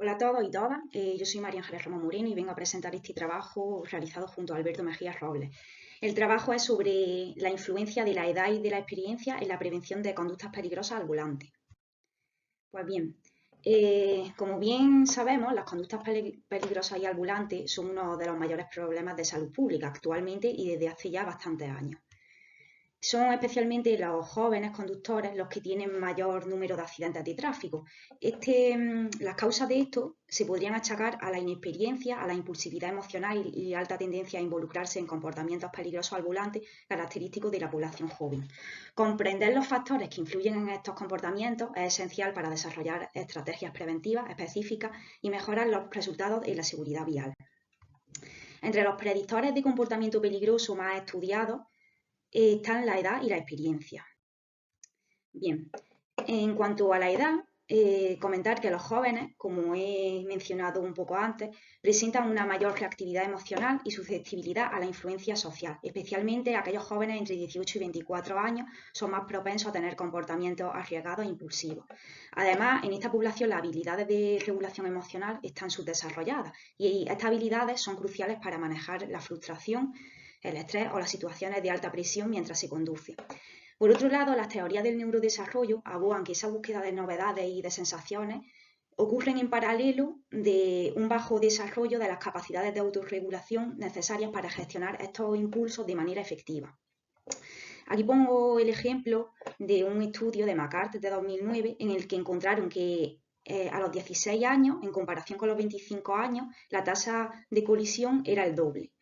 Hola a todos y todas, yo soy María Ángeles Ramos Moreno y vengo a presentar este trabajo realizado junto a Alberto Mejías Robles. El trabajo es sobre la influencia de la edad y de la experiencia en la prevención de conductas peligrosas al volante. Pues bien, como bien sabemos, las conductas peligrosas y al volante son uno de los mayores problemas de salud pública actualmente y desde hace ya bastantes años. Son especialmente los jóvenes conductores los que tienen mayor número de accidentes de tráfico. Las causas de esto se podrían achacar a la inexperiencia, a la impulsividad emocional y alta tendencia a involucrarse en comportamientos peligrosos al volante, característicos de la población joven. Comprender los factores que influyen en estos comportamientos es esencial para desarrollar estrategias preventivas específicas y mejorar los resultados en la seguridad vial. Entre los predictores de comportamiento peligroso más estudiados están la edad y la experiencia. Bien, en cuanto a la edad, comentar que los jóvenes, como he mencionado un poco antes, presentan una mayor reactividad emocional y susceptibilidad a la influencia social, especialmente aquellos jóvenes entre 18 y 24 años son más propensos a tener comportamientos arriesgados e impulsivos. Además, en esta población las habilidades de regulación emocional están subdesarrolladas y estas habilidades son cruciales para manejar la frustración, el estrés o las situaciones de alta presión mientras se conduce. Por otro lado, las teorías del neurodesarrollo abogan que esa búsqueda de novedades y de sensaciones ocurren en paralelo de un bajo desarrollo de las capacidades de autorregulación necesarias para gestionar estos impulsos de manera efectiva. Aquí pongo el ejemplo de un estudio de McCart de 2009 en el que encontraron que a los 16 años, en comparación con los 25 años, la tasa de colisión era el doble.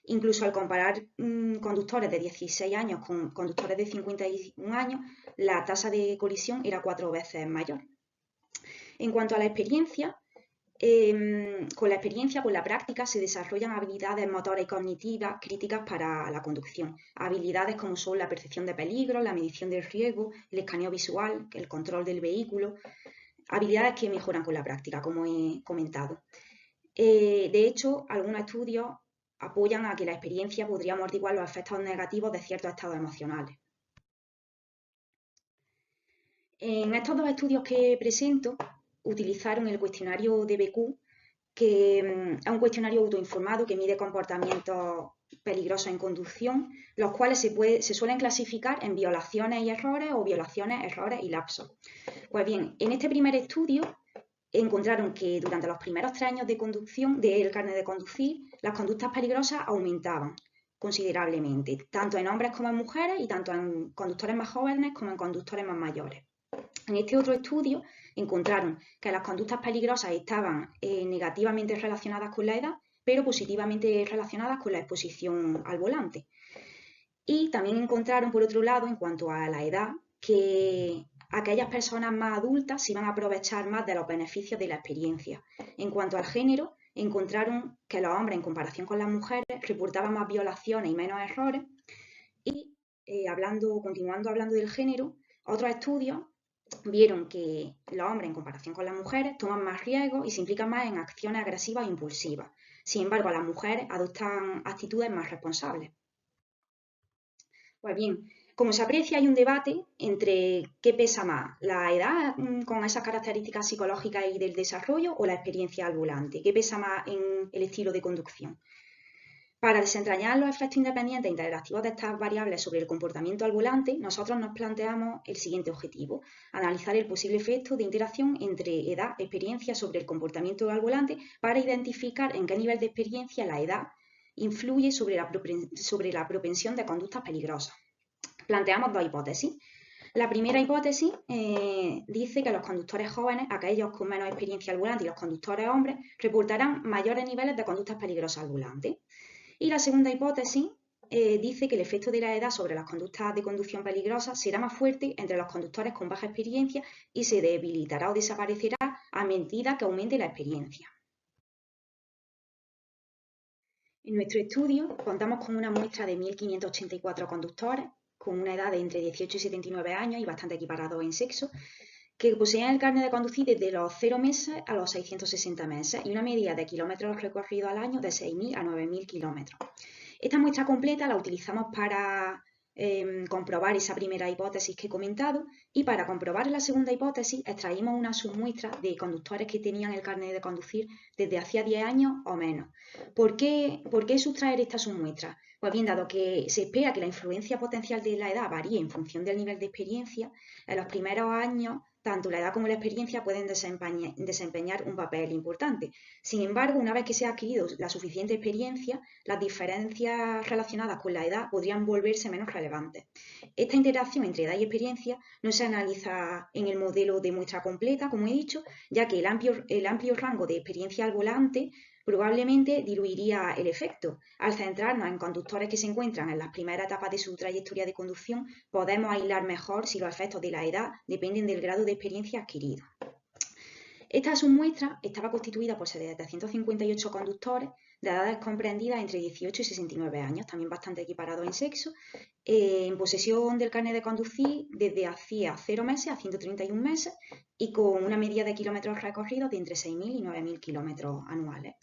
Incluso al comparar conductores de 16 años con conductores de 51 años, la tasa de colisión era 4 veces mayor. En cuanto a la experiencia, con la experiencia, con la práctica, se desarrollan habilidades motoras y cognitivas críticas para la conducción. Habilidades como son la percepción de peligro, la medición del riesgo, el escaneo visual, el control del vehículo, habilidades que mejoran con la práctica, como he comentado. De hecho, algunos estudios apoyan a que la experiencia podría amortiguar los efectos negativos de ciertos estados emocionales. En estos dos estudios que presento, utilizaron el cuestionario DBQ, que es un cuestionario autoinformado que mide comportamientos peligrosos en conducción, los cuales se suelen clasificar en violaciones y errores o violaciones, errores y lapsos. Pues bien, en este primer estudio encontraron que durante los primeros 3 años de conducción del carnet de conducir, las conductas peligrosas aumentaban considerablemente, tanto en hombres como en mujeres y tanto en conductores más jóvenes como en conductores más mayores. En este otro estudio encontraron que las conductas peligrosas estaban negativamente relacionadas con la edad, pero positivamente relacionadas con la exposición al volante. Y también encontraron, por otro lado, en cuanto a la edad, que aquellas personas más adultas se iban a aprovechar más de los beneficios de la experiencia. En cuanto al género, encontraron que los hombres, en comparación con las mujeres, reportaban más violaciones y menos errores. Y continuando hablando del género, otros estudios vieron que los hombres, en comparación con las mujeres, toman más riesgos y se implican más en acciones agresivas e impulsivas. Sin embargo, las mujeres adoptan actitudes más responsables. Pues bien, como se aprecia, hay un debate entre qué pesa más, la edad con esas características psicológicas y del desarrollo o la experiencia al volante, qué pesa más en el estilo de conducción. Para desentrañar los efectos independientes e interactivos de estas variables sobre el comportamiento al volante, nosotros nos planteamos el siguiente objetivo: analizar el posible efecto de interacción entre edad y experiencia sobre el comportamiento al volante para identificar en qué nivel de experiencia la edad influye sobre la propensión de conductas peligrosas. Planteamos dos hipótesis. La primera hipótesis dice que los conductores jóvenes, aquellos con menos experiencia al volante y los conductores hombres, reportarán mayores niveles de conductas peligrosas al volante. Y la segunda hipótesis dice que el efecto de la edad sobre las conductas de conducción peligrosa será más fuerte entre los conductores con baja experiencia y se debilitará o desaparecerá a medida que aumente la experiencia. En nuestro estudio contamos con una muestra de 1.584 conductores con una edad de entre 18 y 79 años y bastante equiparados en sexo, que poseen el carnet de conducir desde los 0 meses a los 660 meses y una media de kilómetros recorridos al año de 6.000 a 9.000 kilómetros. Esta muestra completa la utilizamos para comprobar esa primera hipótesis que he comentado, y para comprobar la segunda hipótesis extraímos una submuestra de conductores que tenían el carnet de conducir desde hacía 10 años o menos. ¿Por qué sustraer esta submuestra? Pues bien, dado que se espera que la influencia potencial de la edad varíe en función del nivel de experiencia, en los primeros años tanto la edad como la experiencia pueden desempeñar un papel importante. Sin embargo, una vez que se ha adquirido la suficiente experiencia, las diferencias relacionadas con la edad podrían volverse menos relevantes. Esta interacción entre edad y experiencia no se analiza en el modelo de muestra completa, como he dicho, ya que el amplio rango de experiencia al volante probablemente diluiría el efecto. Al centrarnos en conductores que se encuentran en las primeras etapas de su trayectoria de conducción, podemos aislar mejor si los efectos de la edad dependen del grado de experiencia adquirido. Esta submuestra estaba constituida por 758 conductores de edades comprendidas entre 18 y 69 años, también bastante equiparados en sexo, en posesión del carnet de conducir desde hacía 0 meses a 131 meses y con una media de kilómetros recorridos de entre 6.000 y 9.000 kilómetros anuales.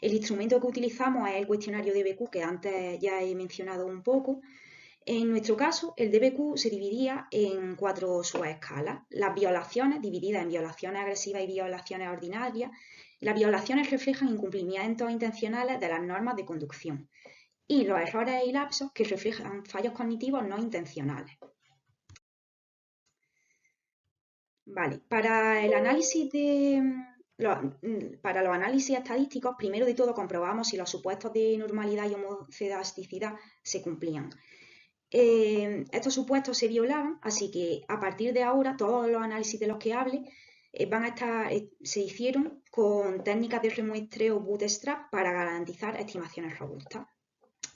El instrumento que utilizamos es el cuestionario DBQ, que antes ya he mencionado un poco. En nuestro caso, el DBQ se dividía en 4 subescalas. Las violaciones, divididas en violaciones agresivas y violaciones ordinarias. Las violaciones reflejan incumplimientos intencionales de las normas de conducción. Y los errores y lapsos, que reflejan fallos cognitivos no intencionales. Vale, para el análisis para los análisis estadísticos, primero de todo comprobamos si los supuestos de normalidad y homocedasticidad se cumplían. Estos supuestos se violaban, así que a partir de ahora todos los análisis de los que hable se hicieron con técnicas de remuestreo bootstrap para garantizar estimaciones robustas.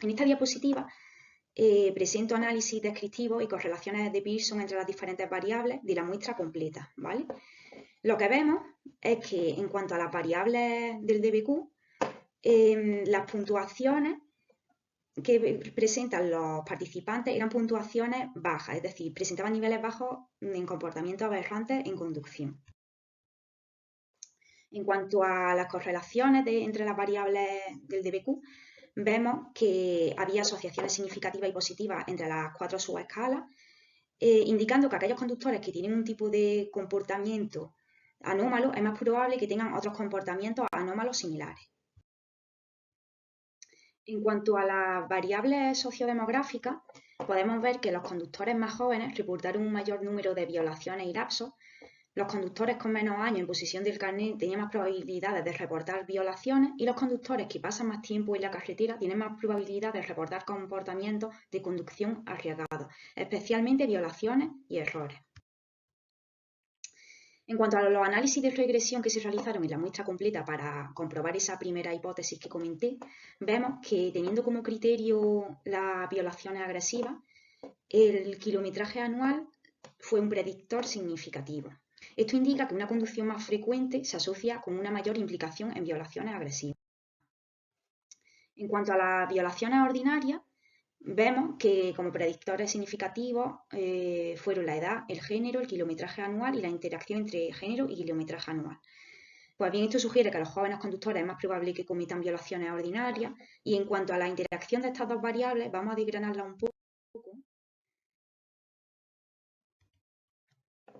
En esta diapositiva presento análisis descriptivos y correlaciones de Pearson entre las diferentes variables de la muestra completa, ¿vale? Lo que vemos es que en cuanto a las variables del DBQ, las puntuaciones que presentan los participantes eran puntuaciones bajas, es decir, presentaban niveles bajos en comportamientos aberrantes en conducción. En cuanto a las correlaciones entre las variables del DBQ, vemos que había asociaciones significativas y positivas entre las 4 subescalas, indicando que aquellos conductores que tienen un tipo de comportamiento anómalo es más probable que tengan otros comportamientos anómalos similares. En cuanto a las variables sociodemográficas, podemos ver que los conductores más jóvenes reportaron un mayor número de violaciones y lapsos. Los conductores con menos años en posesión del carnet tenían más probabilidades de reportar violaciones y los conductores que pasan más tiempo en la carretera tienen más probabilidad de reportar comportamientos de conducción arriesgados, especialmente violaciones y errores. En cuanto a los análisis de regresión que se realizaron en la muestra completa para comprobar esa primera hipótesis que comenté, vemos que teniendo como criterio las violaciones agresivas, el kilometraje anual fue un predictor significativo. Esto indica que una conducción más frecuente se asocia con una mayor implicación en violaciones agresivas. En cuanto a las violaciones ordinarias, vemos que como predictores significativos fueron la edad, el género, el kilometraje anual y la interacción entre género y kilometraje anual. Pues bien, esto sugiere que a los jóvenes conductores es más probable que cometan violaciones ordinarias, y en cuanto a la interacción de estas dos variables, vamos a desgranarla un poco.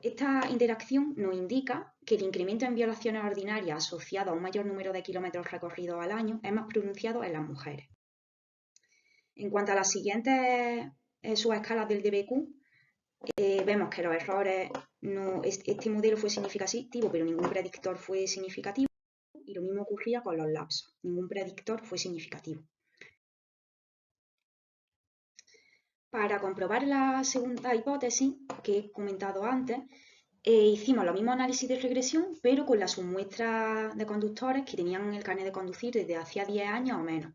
Esta interacción nos indica que el incremento en violaciones ordinarias asociado a un mayor número de kilómetros recorridos al año es más pronunciado en las mujeres. En cuanto a las siguientes subescalas del DBQ, vemos que los errores, este modelo fue significativo, pero ningún predictor fue significativo, y lo mismo ocurría con los lapsos, ningún predictor fue significativo. Para comprobar la segunda hipótesis que he comentado antes, hicimos los mismos análisis de regresión, pero con la submuestra de conductores que tenían el carnet de conducir desde hacía 10 años o menos.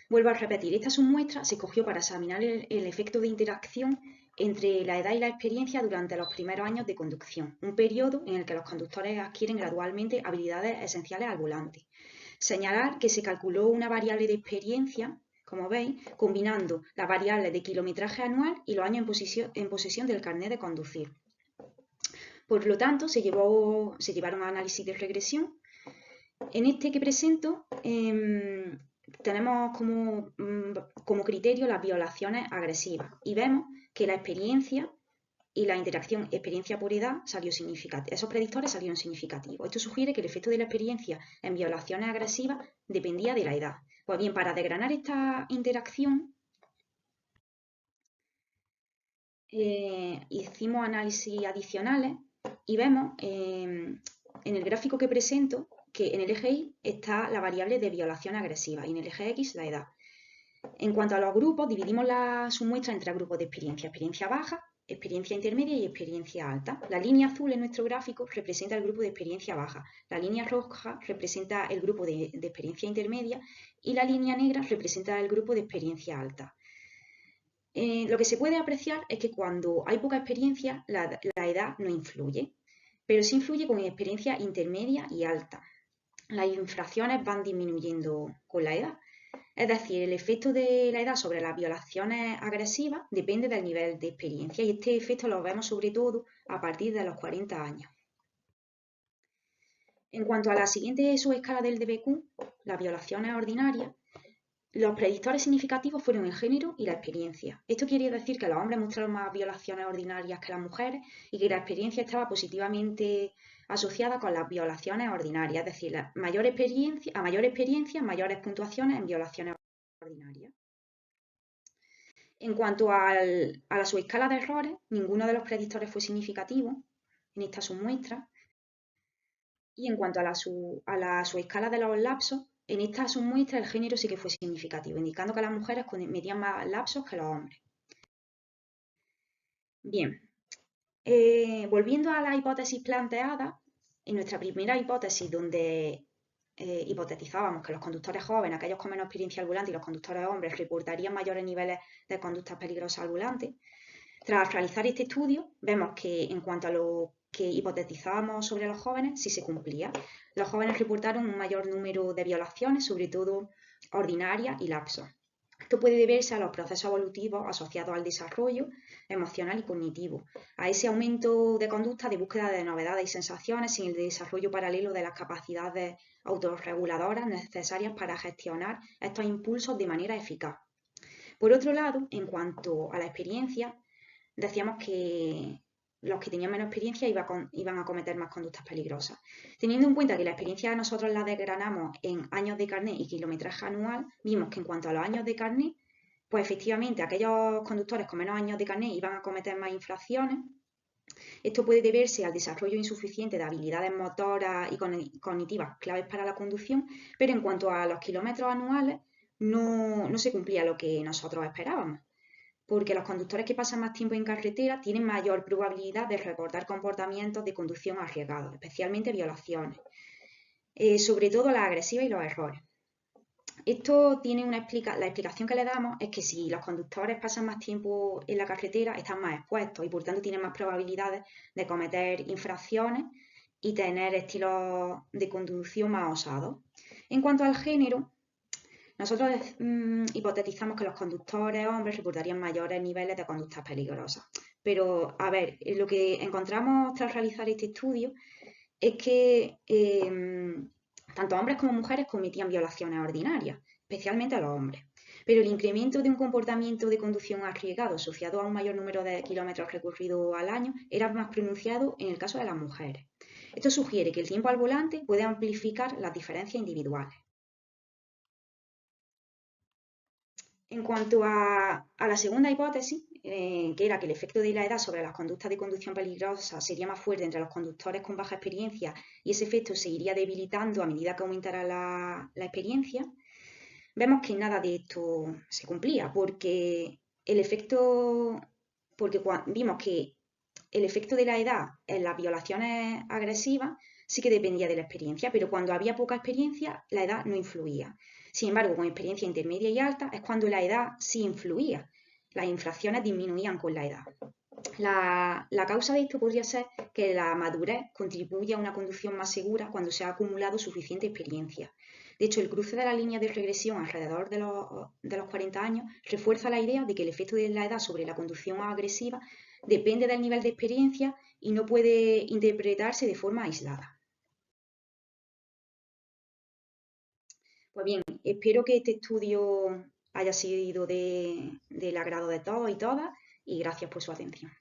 Vuelvo a repetir, esta submuestra se escogió para examinar el efecto de interacción entre la edad y la experiencia durante los primeros años de conducción, un periodo en el que los conductores adquieren gradualmente habilidades esenciales al volante. Señalar que se calculó una variable de experiencia, como veis, combinando las variables de kilometraje anual y los años en posesión del carnet de conducir. Por lo tanto, se llevaron a análisis de regresión. En este que presento, tenemos como criterio las violaciones agresivas y vemos que la experiencia y la interacción experiencia por edad salió significativa. Esos predictores salieron significativos. Esto sugiere que el efecto de la experiencia en violaciones agresivas dependía de la edad. Pues bien, para desgranar esta interacción, hicimos análisis adicionales y vemos en el gráfico que presento que en el eje Y está la variable de violación agresiva y en el eje X la edad. En cuanto a los grupos, dividimos su muestra en tres grupos de experiencia: experiencia baja, experiencia intermedia y experiencia alta. La línea azul en nuestro gráfico representa el grupo de experiencia baja, la línea roja representa el grupo de experiencia intermedia y la línea negra representa el grupo de experiencia alta. Lo que se puede apreciar es que cuando hay poca experiencia, la edad no influye, pero sí influye con experiencia intermedia y alta. Las infracciones van disminuyendo con la edad. Es decir, el efecto de la edad sobre las violaciones agresivas depende del nivel de experiencia y este efecto lo vemos sobre todo a partir de los 40 años. En cuanto a la siguiente subescala del DBQ, las violaciones ordinarias, los predictores significativos fueron el género y la experiencia. Esto quiere decir que los hombres mostraron más violaciones ordinarias que las mujeres y que la experiencia estaba positivamente asociada con las violaciones ordinarias, es decir, a mayor experiencia, mayores puntuaciones en violaciones ordinarias. En cuanto a la subescala de errores, ninguno de los predictores fue significativo en esta submuestra. Y en cuanto a la subescala de los lapsos, en esta submuestra el género sí que fue significativo, indicando que las mujeres medían más lapsos que los hombres. Bien, volviendo a la hipótesis planteada, en nuestra primera hipótesis donde hipotetizábamos que los conductores jóvenes, aquellos con menos experiencia al volante y los conductores hombres reportarían mayores niveles de conductas peligrosas al volante. Tras realizar este estudio, vemos que en cuanto a lo que hipotetizábamos sobre los jóvenes, sí se cumplía. Los jóvenes reportaron un mayor número de violaciones, sobre todo ordinarias y lapsos. Esto puede deberse a los procesos evolutivos asociados al desarrollo emocional y cognitivo, a ese aumento de conducta de búsqueda de novedades y sensaciones sin el desarrollo paralelo de las capacidades autorreguladoras necesarias para gestionar estos impulsos de manera eficaz. Por otro lado, en cuanto a la experiencia, decíamos que los que tenían menos experiencia iban a cometer más conductas peligrosas. Teniendo en cuenta que la experiencia nosotros la desgranamos en años de carnet y kilometraje anual, vimos que en cuanto a los años de carnet, pues efectivamente aquellos conductores con menos años de carnet iban a cometer más infracciones. Esto puede deberse al desarrollo insuficiente de habilidades motoras y cognitivas claves para la conducción, pero en cuanto a los kilómetros anuales, no se cumplía lo que nosotros esperábamos, porque los conductores que pasan más tiempo en carretera tienen mayor probabilidad de reportar comportamientos de conducción arriesgados, especialmente violaciones, sobre todo las agresivas y los errores. Esto tiene la explicación que le damos es que si los conductores pasan más tiempo en la carretera, están más expuestos y por tanto tienen más probabilidades de cometer infracciones y tener estilos de conducción más osados. En cuanto al género, nosotros hipotetizamos que los conductores hombres reportarían mayores niveles de conductas peligrosas. Pero, a ver, lo que encontramos tras realizar este estudio es que tanto hombres como mujeres cometían violaciones ordinarias, especialmente a los hombres. Pero el incremento de un comportamiento de conducción arriesgado asociado a un mayor número de kilómetros recorridos al año era más pronunciado en el caso de las mujeres. Esto sugiere que el tiempo al volante puede amplificar las diferencias individuales. En cuanto a la segunda hipótesis, que era que el efecto de la edad sobre las conductas de conducción peligrosa sería más fuerte entre los conductores con baja experiencia y ese efecto se iría debilitando a medida que aumentara la experiencia, vemos que nada de esto se cumplía, porque vimos que el efecto de la edad en las violaciones agresivas sí que dependía de la experiencia, pero cuando había poca experiencia, la edad no influía. Sin embargo, con experiencia intermedia y alta es cuando la edad sí influía. Las infracciones disminuían con la edad. La causa de esto podría ser que la madurez contribuye a una conducción más segura cuando se ha acumulado suficiente experiencia. De hecho, el cruce de la línea de regresión alrededor de los 40 años refuerza la idea de que el efecto de la edad sobre la conducción agresiva depende del nivel de experiencia y no puede interpretarse de forma aislada. Pues bien, espero que este estudio haya sido del agrado de todos y todas y gracias por su atención.